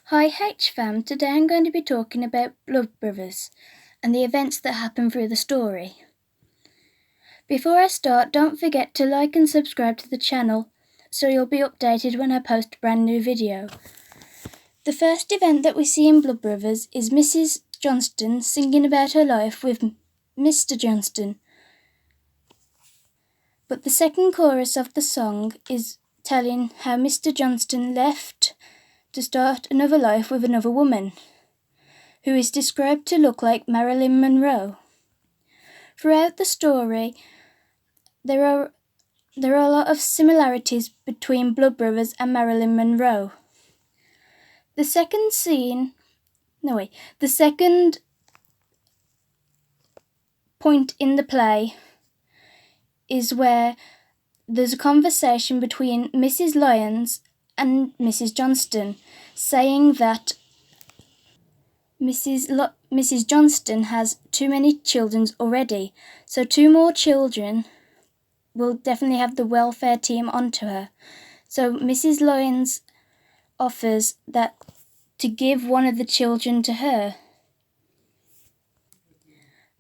Hi H-Fam, today I'm going to be talking about Blood Brothers and the events that happen through the story. Before I start, don't forget to like and subscribe to the channel so you'll be updated when I post a brand new video. The first event that we see in Blood Brothers is Mrs. Johnston singing about her life with Mr. Johnston. But the second chorus of the song is telling how Mr. Johnston left to start another life with another woman, who is described to look like Marilyn Monroe. Throughout the story, there are a lot of similarities between Blood Brothers and Marilyn Monroe. The second point in the play is where there's a conversation between Mrs. Lyons and Mrs. Johnston, saying that Mrs. Johnston has too many children already, so 2 more children will definitely have the welfare team onto her. So Mrs. Lyons offers that to give one of the children to her.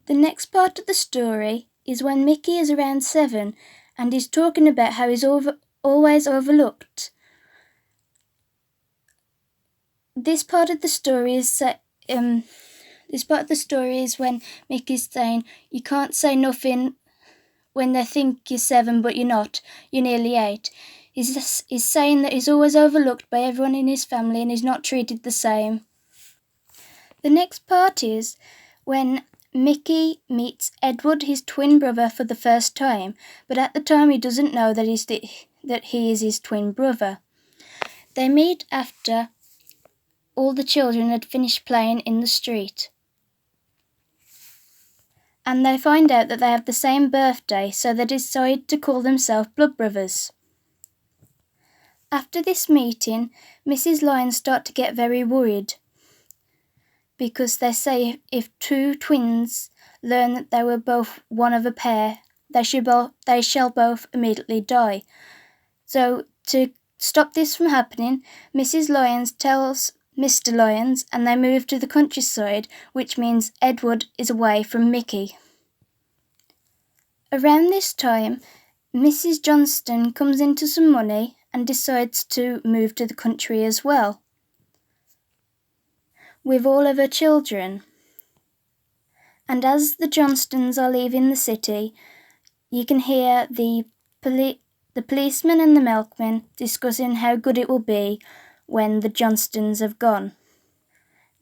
The next part of the story is when Mickey is around 7 and he's talking about how he's always overlooked. This part of the story is when Mickey's saying you can't say nothing when they think you're 7 but you're not, you're nearly 8. He's saying that he's always overlooked by everyone in his family and he's not treated the same. The next part is when Mickey meets Edward, his twin brother, for the first time, but at the time he doesn't know that he is his twin brother. They meet after all the children had finished playing in the street. And they find out that they have the same birthday, so they decide to call themselves Blood Brothers. After this meeting, Mrs. Lyons starts to get very worried because they say if 2 twins learn that they were both one of a pair, they shall both immediately die. So to stop this from happening, Mrs. Lyons tells Mr. Lyons and they move to the countryside, which means Edward is away from Mickey. Around this time, Mrs. Johnston comes into some money and decides to move to the country as well, with all of her children. And as the Johnstons are leaving the city, you can hear the policeman and the milkman discussing how good it will be when the Johnstons have gone.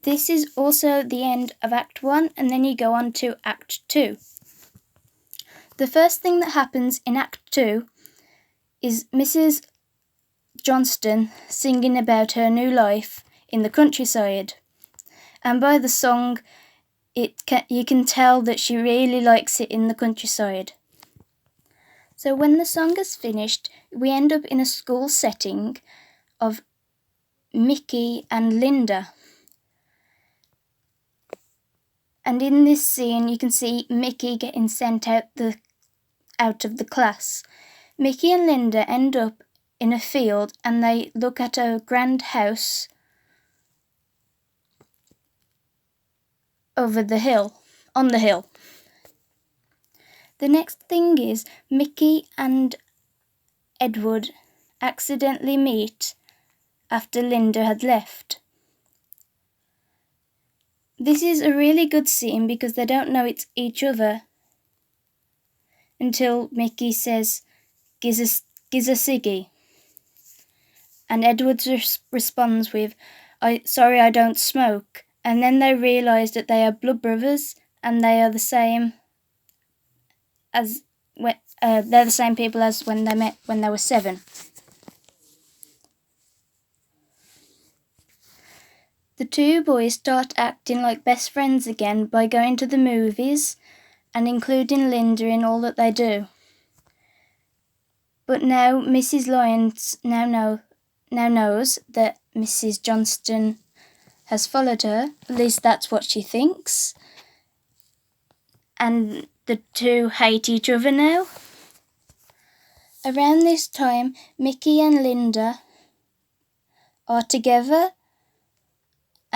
This is also the end of Act 1, and then you go on to Act 2. The first thing that happens in Act 2 is Mrs. Johnston singing about her new life in the countryside. And by the song, you can tell that she really likes it in the countryside. So when the song is finished, we end up in a school setting of Mickey and Linda. And in this scene, you can see Mickey getting sent out of the class. Mickey and Linda end up in a field and they look at a grand house on the hill. The next thing is Mickey and Edward accidentally meet after Linda had left. This is a really good scene because they don't know it's each other until Mickey says, "Giz a ciggy." And Edward responds with, "Sorry, I don't smoke." And then they realise that they are blood brothers and they are the same as they're the same people as when they met when they were 7. The 2 boys start acting like best friends again by going to the movies and including Linda in all that they do. But now Mrs. Lyons now knows that Mrs. Johnston has followed her, at least that's what she thinks. And the 2 hate each other now. Around this time, Mickey and Linda are together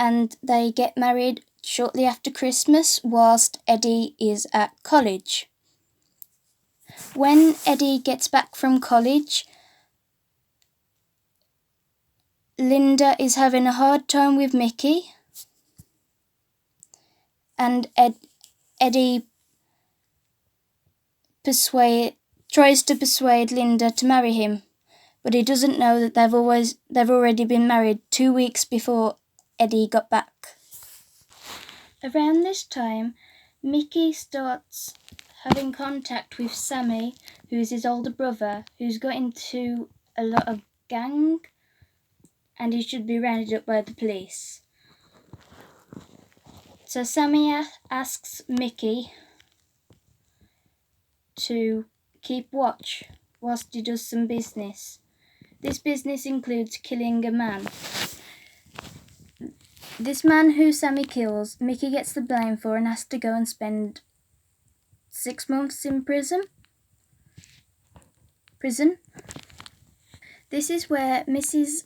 and they get married shortly after Christmas whilst Eddie is at college. When Eddie gets back from college, Linda is having a hard time with Mickey, and Eddie tries to persuade Linda to marry him, but he doesn't know that they've already been married 2 weeks before Eddie got back. Around this time, Mickey starts having contact with Sammy, who's his older brother, who's got into a lot of gang, and he should be rounded up by the police. So Sammy asks Mickey to keep watch whilst he does some business. This business includes killing a man. This man who Sammy kills, Mickey gets the blame for and has to go and spend 6 months in prison. This is where Mrs.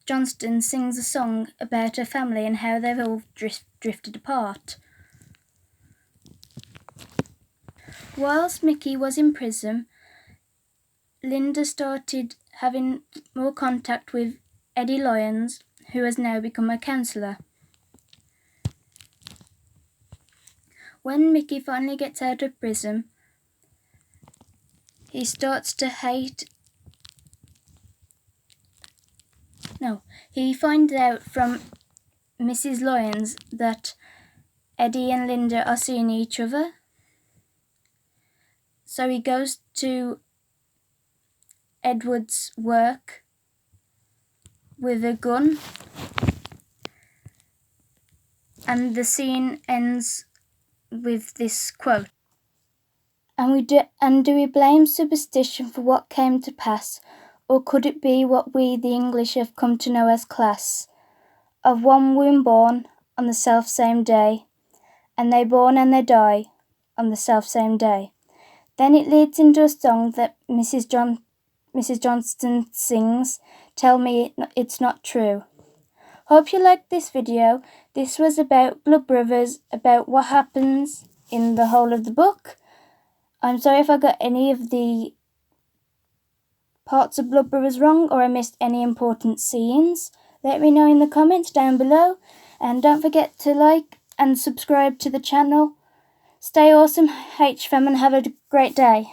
Johnston sings a song about her family and how they've all drifted apart. Whilst Mickey was in prison, Linda started having more contact with Eddie Lyons, who has now become a counsellor. When Mickey finally gets out of prison, he starts to hate... he finds out from Mrs. Lyons that Eddie and Linda are seeing each other. So he goes to Edward's work with a gun, and the scene ends with this quote. Do we blame superstition for what came to pass, or could it be what we the English have come to know as class? Of one womb born on the self-same day, and they born and they die on the self-same day. Then it leads into a song that Mrs. Johnston sings, Tell Me It's Not True. Hope you liked this video. This was about Blood Brothers, about what happens in the whole of the book. I'm sorry if I got any of the parts of Blood Brothers wrong or I missed any important scenes. Let me know in the comments down below, and don't forget to like and subscribe to the channel. Stay awesome, HFam, and have a great day.